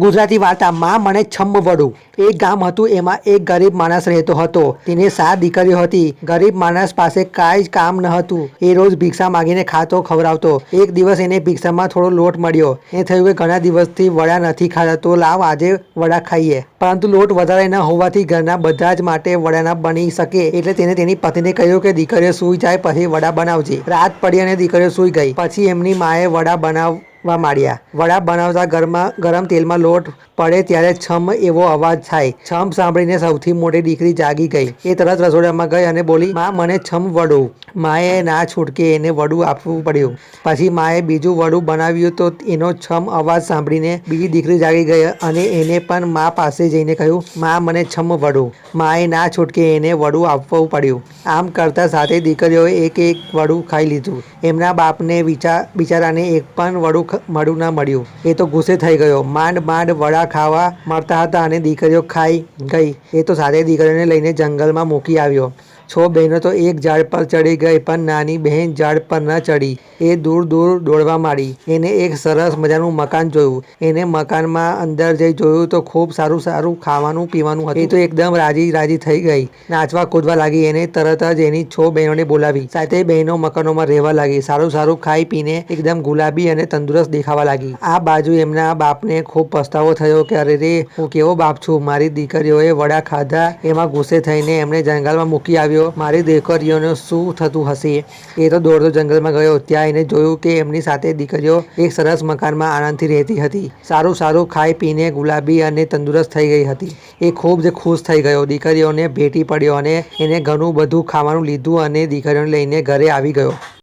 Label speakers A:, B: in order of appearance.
A: ગુજરાતી વાર્તા માં મને છમ્મ વડું। એક ગામ હતું, એમાં એક ગરીબ માણસ રહેતો હતો। તેને 7 દીકરીઓ હતી। ગરીબ માણસ પાસે કાંઈ જ કામ ન હતું। એ રોજ ભિક્ષા માંગીને ખાતો ખવડાવતો। એક દિવસ એને ભિક્ષામાં થોડો લોટ મળ્યો। એને થયું કે ઘણા દિવસથી વડા નથી ખાધા, તો લાવ આજે વડા ખાઈએ। પરંતુ લોટ વધારે ન હોવાથી ઘરના બધા જ માટે વડા ન બની શકે, એટલે તેને તેની પત્નીને કહ્યું કે દીકરીઓ સૂઈ જાય પછી વડા બનાવજે। રાત પડી અને દીકરીઓ સૂઈ ગઈ। પછી એમની માએ વડા બનાવવા માંડ્યા। વડા બનાવતા ગરમ તેલમાં લોટ પડે ત્યારે છમ એવો અવાજ થાય। છમ સાંભળીને સૌથી મોટી દીકરી જાગી ગઈ। એ તરત રસોડામાં ગઈ અને બોલી, માં મને છમ વડું। માએ ના છૂટકે એને વડું આપવું પડ્યું। પછી માએ બીજું વડું બનાવ્યું તો એનો છમ અવાજ સાંભળીને બીજી દીકરી જાગી ગઈ અને એને પણ મા પાસે જઈને કહ્યું, માં મને છમ વડું। માએ ના છૂટકે એને વડું આપવું પડ્યું। આમ કરતા 7 દીકરીઓએ એક એક વડું ખાઈ લીધું। એમના બાપને બિચારાને એક પણ વડું ન મળ્યું। એ તો ગુસ્સે થઈ ગયો। માંડ વડા ખાવા મળતા હતા અને દીકરીઓ ખાઈ ગઈ। એ તો 7 દીકરીઓને લઈને જંગલમાં મૂકી આવ્યો। 6 બહેનો તો એક ઝાડ પર ચડી ગઈ, પણ નાની બહેન ઝાડ પર ન ચડી। એ દૂર દોડવા માંડી। એને એક સરસ મજાનું મકાન જોયું। એને મકાનમાં અંદર જઈ જોયું તો ખૂબ સારું ખાવાનું પીવાનું હતું। એ તો એકદમ રાજી થઈ ગઈ, નાચવા કૂદવા લાગી। એને તરત જ એની 6 બહેનોને બોલાવી। 7 બહેનો મકાનોમાં રહેવા લાગી। સારું ખાઈ પીને એકદમ ગુલાબી અને તંદુરસ્ત દેખાવા લાગી। આ બાજુ એમના બાપને ખૂબ પસ્તાવો થયો કે અરે રે, હું કેવો બાપ છું, મારી દીકરીઓએ વડા ખાધા એમાં ગુસ્સે થઈને એમને જંગલમાં મૂકી આવ્યો। મારી દીકરીઓનું શું થતું હશે? એ તો દોડતો જંગલમાં ગયો। ત્યાં એને જોયું કે એમની 7 દીકરીઓ એક સરસ મકાનમાં આનંદથી રહેતી હતી। સારું ખાઈ પીને ગુલાબી અને તંદુરસ્ત થઈ ગઈ હતી। એ ખૂબ જ ખુશ થઈ ગયો। દીકરીઓને ભેટી પડ્યો અને એને ઘણું બધું ખાવાનું લીધું અને દીકરીઓને લઈને ઘરે આવી ગયો।